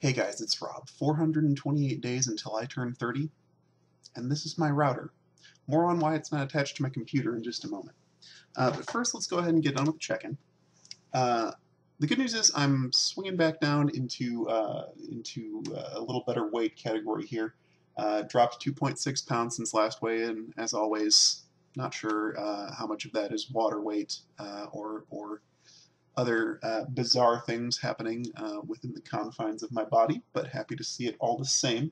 Hey guys, it's Rob. 428 days until I turn 30, and this is my router. More on why it's not attached to my computer in just a moment. But first, let's go ahead and get on with the check-in. The good news is I'm swinging back down into a little better weight category here. Dropped 2.6 pounds since last weigh-in. As always, not sure how much of that is water weight or other bizarre things happening within the confines of my body, but happy to see it all the same.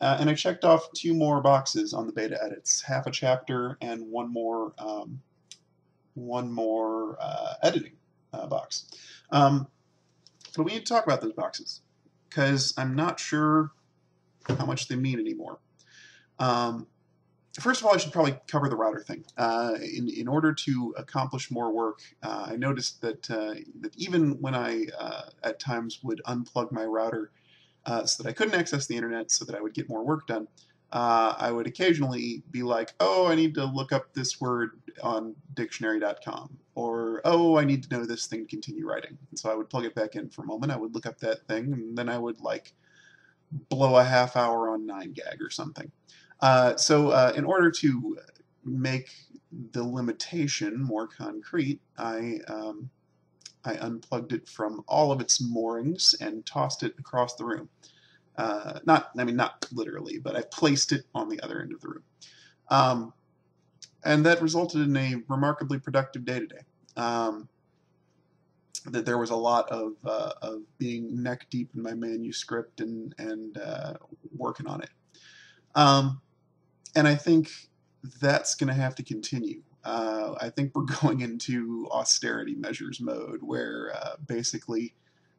And I checked off 2 more boxes on the beta edits, half a chapter and one more editing box. But we need to talk about those boxes because I'm not sure how much they mean anymore. First of all, I should probably cover the router thing. In order to accomplish more work, I noticed that even when I at times would unplug my router so that I couldn't access the internet so that I would get more work done, I would occasionally be like, oh, I need to look up this word on dictionary.com, or oh, I need to know this thing to continue writing. And so I would plug it back in for a moment, I would look up that thing, and then I would like blow a half hour on 9gag or something. In order to make the limitation more concrete, I unplugged it from all of its moorings and tossed it across the room. Not literally, but I placed it on the other end of the room. And that resulted in a remarkably productive day today. That there was a lot of being neck deep in my manuscript and working on it. And I think that's going to have to continue. I think we're going into austerity measures mode where basically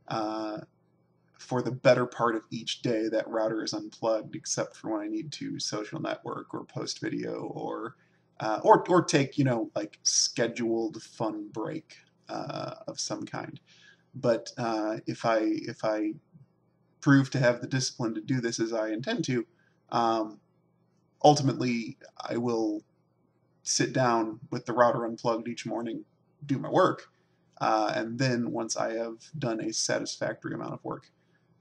for the better part of each day that router is unplugged except for when I need to social network or post video or take, like scheduled fun break of some kind. But if I prove to have the discipline to do this as I intend to, ultimately, I will sit down with the router unplugged each morning, do my work, and then once I have done a satisfactory amount of work,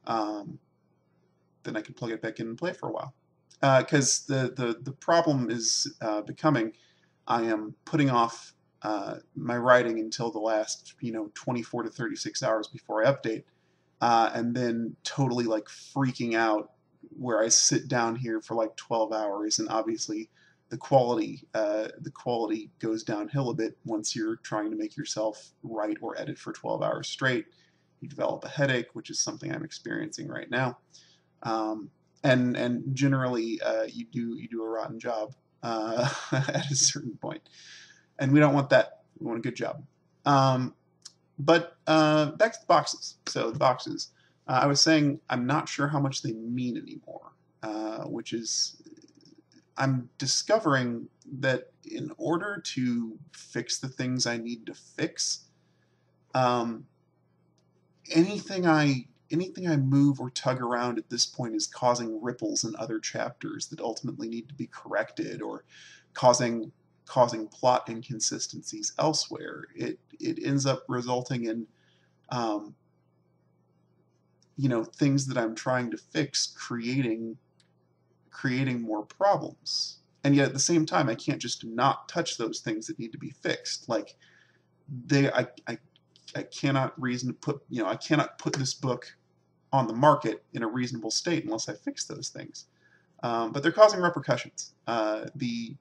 then I can plug it back in and play for a while. Because the problem is becoming, I am putting off my writing until the last 24 to 36 hours before I update, and then totally like freaking out where I sit down here for like 12 hours, and obviously the quality goes downhill a bit once you're trying to make yourself write or edit for 12 hours straight. You develop a headache, which is something I'm experiencing right now, and generally you do a rotten job at a certain point, and we don't want that. We want a good job. But back to the boxes. So the boxes. I was saying I'm not sure how much they mean anymore, which is I'm discovering that in order to fix the things I need to fix, anything I move or tug around at this point is causing ripples in other chapters that ultimately need to be corrected, or causing plot inconsistencies elsewhere. It ends up resulting in things that I'm trying to fix creating more problems. And yet at the same time, I can't just not touch those things that need to be fixed. Like I cannot I cannot put this book on the market in a reasonable state unless I fix those things. But they're causing repercussions. The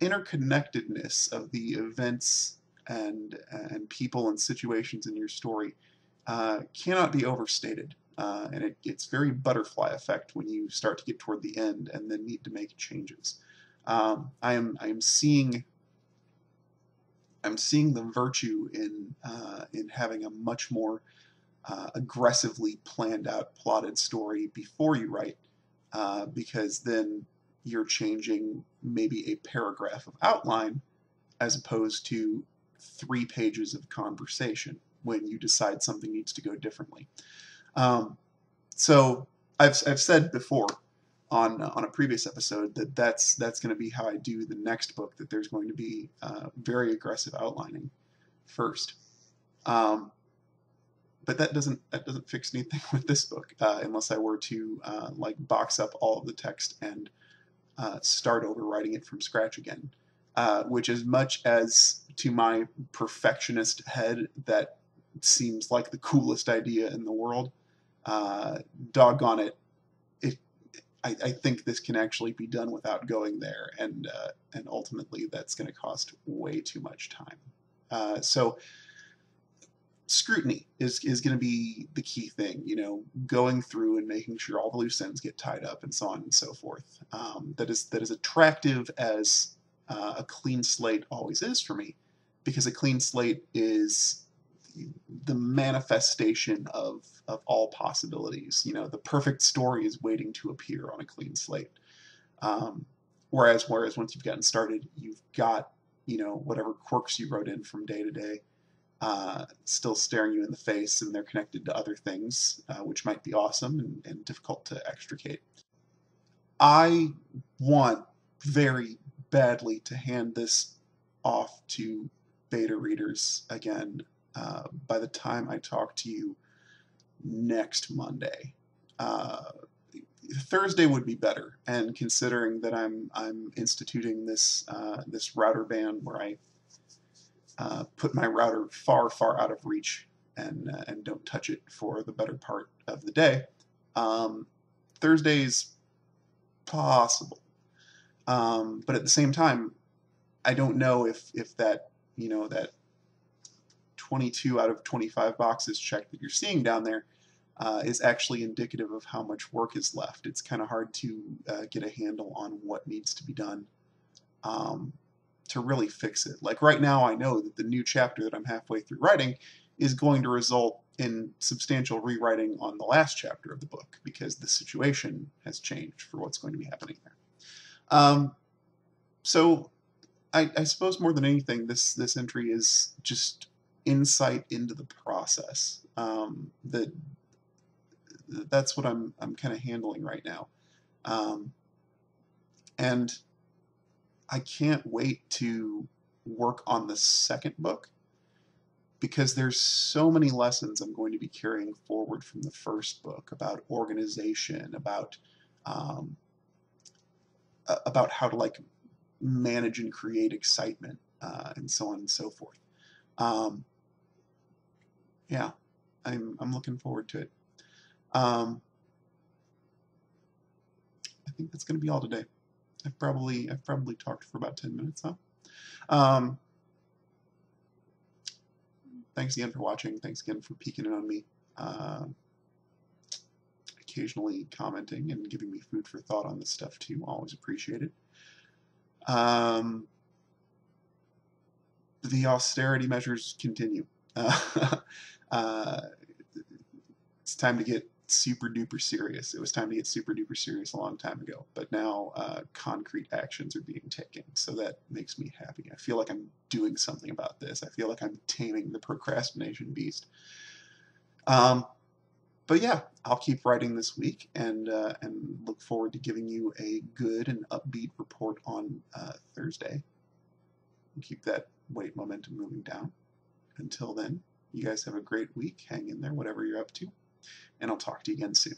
interconnectedness of the events and people and situations in your story cannot be overstated, and it's very butterfly effect when you start to get toward the end and then need to make changes. I am seeing the virtue in having a much more aggressively planned out, plotted story before you write, because then you're changing maybe a paragraph of outline as opposed to 3 pages of conversation when you decide something needs to go differently. So I've said before on a previous episode that that's going to be how I do the next book, that there's going to be very aggressive outlining first. But that doesn't fix anything with this book, unless I were to like box up all of the text and start over writing it from scratch again. Which, as much as to my perfectionist head that seems like the coolest idea in the world, doggone it, I think this can actually be done without going there, and ultimately that's going to cost way too much time. So scrutiny is going to be the key thing, going through and making sure all the loose ends get tied up and so on and so forth. That is attractive as a clean slate always is for me, because a clean slate is the manifestation of all possibilities. The perfect story is waiting to appear on a clean slate. Whereas once you've gotten started, you've got whatever quirks you wrote in from day to day still staring you in the face, and they're connected to other things, which might be awesome and difficult to extricate. I want very badly to hand this off to beta readers again by the time I talk to you next Monday. Thursday would be better, and considering that I'm instituting this router ban where I put my router far out of reach and don't touch it for the better part of the day, Thursday's possible. But at the same time, I don't know if that that 22 out of 25 boxes checked that you're seeing down there is actually indicative of how much work is left. It's kind of hard to get a handle on what needs to be done to really fix it. Like right now, I know that the new chapter that I'm halfway through writing is going to result in substantial rewriting on the last chapter of the book, because the situation has changed for what's going to be happening there. So I suppose more than anything, this entry is just insight into the process. That's what I'm kind of handling right now, and I can't wait to work on the second book, because there's so many lessons I'm going to be carrying forward from the first book about organization, about how to like manage and create excitement, and so on and so forth. Yeah, I'm looking forward to it. I think that's going to be all today. I've probably talked for about 10 minutes now. Thanks again for watching. Thanks again for peeking in on me. Occasionally commenting and giving me food for thought on this stuff too. Always appreciate it. The austerity measures continue. It's time to get super duper serious. It was time to get super duper serious a long time ago, but now concrete actions are being taken, so that makes me happy. I feel like I'm doing something about this. I feel like I'm taming the procrastination beast. But yeah, I'll keep writing this week, and look forward to giving you a good and upbeat report on Thursday. And keep that weight momentum moving down. Until then, you guys have a great week. Hang in there, whatever you're up to, and I'll talk to you again soon.